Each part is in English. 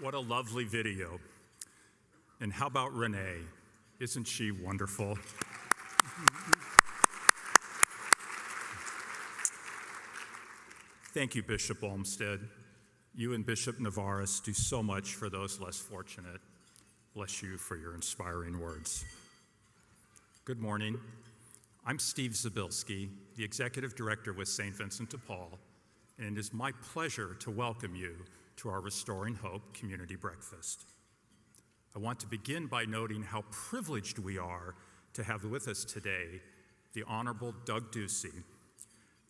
what a lovely video. And how about Renee? Isn't she wonderful? Thank you, Bishop Olmsted. You and Bishop Navarez do so much for those less fortunate. Bless you for your inspiring words. Good morning. I'm Steve Zabilski, the Executive Director with St. Vincent de Paul, and it is my pleasure to welcome you to our Restoring Hope Community Breakfast. I want to begin by noting how privileged we are to have with us today the Honorable Doug Ducey.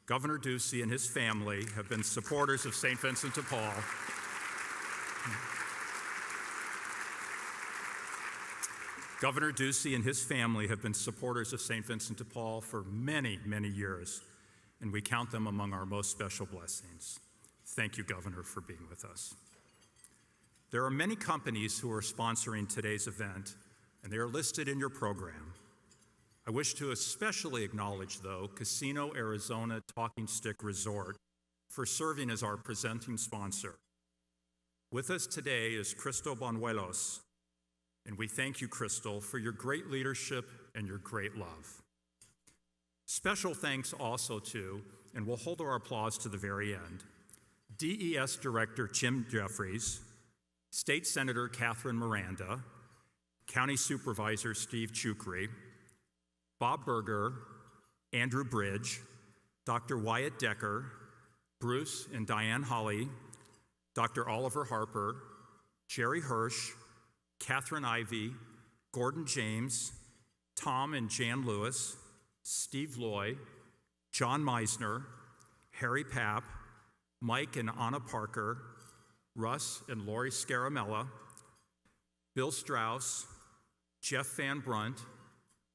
Governor Ducey and his family have been supporters of St. Vincent de Paul. Governor Ducey and his family have been supporters of St. Vincent de Paul for many, many years, and we count them among our most special blessings. Thank you, Governor, for being with us. There are many companies who are sponsoring today's event, and they are listed in your program. I wish to especially acknowledge, though, Casino Arizona Talking Stick Resort for serving as our presenting sponsor. With us today is Crystal Banuelos, and we thank you, Crystal, for your great leadership and your great love. Special thanks also to, and we'll hold our applause to the very end, DES Director Jim Jeffries, State Senator Catherine Miranda, County Supervisor Steve Chukri, Bob Berger, Andrew Bridge, Dr. Wyatt Decker, Bruce and Diane Holly, Dr. Oliver Harper, Jerry Hirsch, Catherine Ivey, Gordon James, Tom and Jan Lewis, Steve Loy, John Meisner, Harry Papp, Mike and Anna Parker, Russ and Lori Scaramella, Bill Strauss, Jeff Van Brunt,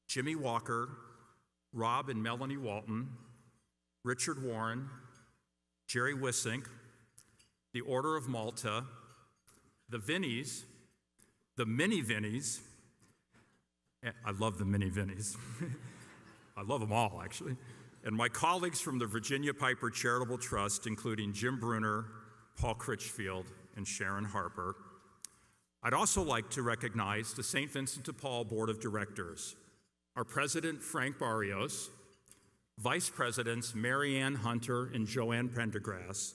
Jimmy Walker, Rob and Melanie Walton, Richard Warren, Jerry Wissink, the Order of Malta, the Vinnies, the Mini Vinnies. I love the Mini Vinnies. I love them all, actually. And my colleagues from the Virginia Piper Charitable Trust, including Jim Bruner, Paul Critchfield, and Sharon Harper. I'd also like to recognize the St. Vincent de Paul Board of Directors, our President, Frank Barrios, Vice Presidents Marianne Hunter and Joanne Prendergrass,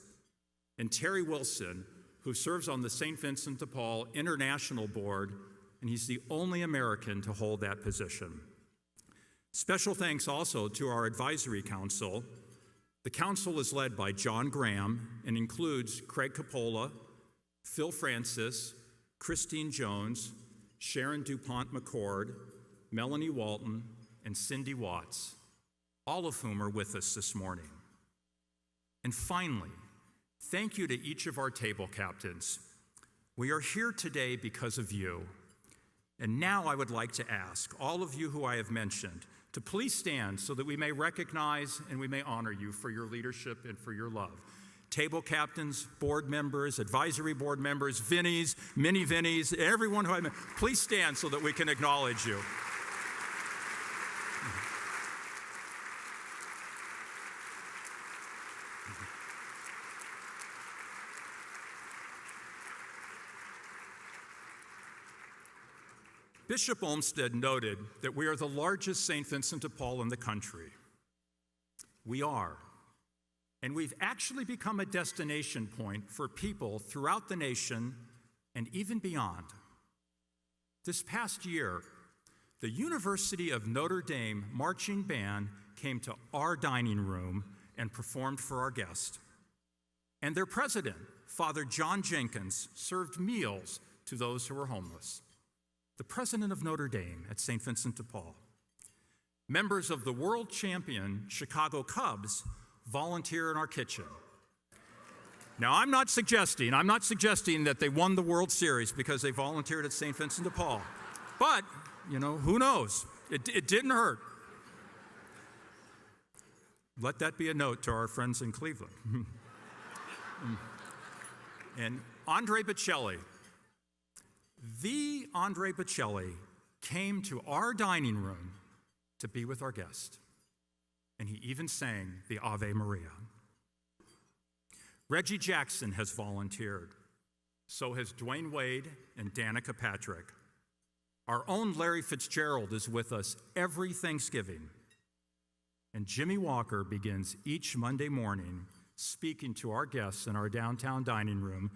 and Terry Wilson, who serves on the St. Vincent de Paul International Board, and he's the only American to hold that position. Special thanks also to our Advisory Council. The council is led by John Graham and includes Craig Coppola, Phil Francis, Christine Jones, Sharon DuPont McCord, Melanie Walton, and Cindy Watts, all of whom are with us this morning. And finally, thank you to each of our table captains. We are here today because of you. And now I would like to ask all of you who I have mentioned to please stand so that we may recognize and we may honor you for your leadership and for your love. Table captains, board members, advisory board members, Vinnies, Mini Vinnies, everyone who I met, please stand so that we can acknowledge you. Bishop Olmsted noted that we are the largest St. Vincent de Paul in the country. We are. And we've actually become a destination point for people throughout the nation and even beyond. This past year, the University of Notre Dame marching band came to our dining room and performed for our guests. And their president, Father John Jenkins, served meals to those who were homeless. The president of Notre Dame at St. Vincent de Paul. Members of the world champion Chicago Cubs volunteer in our kitchen. Now, I'm not suggesting that they won the World Series because they volunteered at St. Vincent de Paul. But, who knows? It didn't hurt. Let that be a note to our friends in Cleveland. And Andre Bocelli, the Andre Bocelli, came to our dining room to be with our guest. And he even sang the Ave Maria. Reggie Jackson has volunteered. So has Dwayne Wade and Danica Patrick. Our own Larry Fitzgerald is with us every Thanksgiving. And Jimmy Walker begins each Monday morning speaking to our guests in our downtown dining room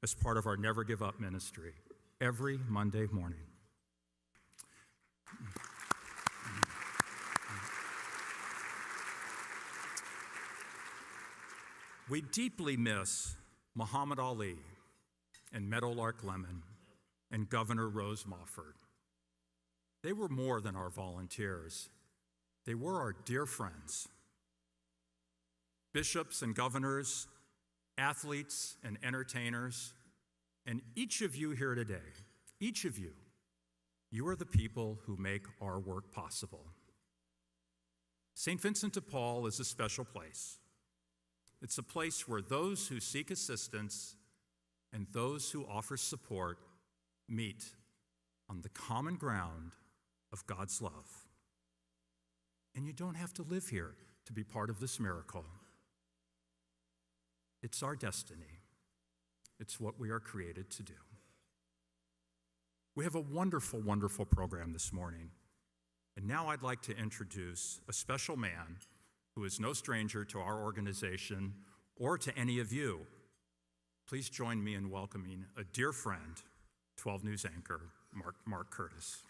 as part of our Never Give Up ministry every Monday morning. We deeply miss Muhammad Ali and Meadowlark Lemon and Governor Rose Mofford. They were more than our volunteers. They were our dear friends. Bishops and governors, athletes and entertainers, and each of you here today, each of you, you are the people who make our work possible. St. Vincent de Paul is a special place. It's a place where those who seek assistance and those who offer support meet on the common ground of God's love. And you don't have to live here to be part of this miracle. It's our destiny. It's what we are created to do. We have a wonderful, wonderful program this morning. And now I'd like to introduce a special man who is no stranger to our organization or to any of you. Please join me in welcoming a dear friend, 12 News anchor, Mark Curtis.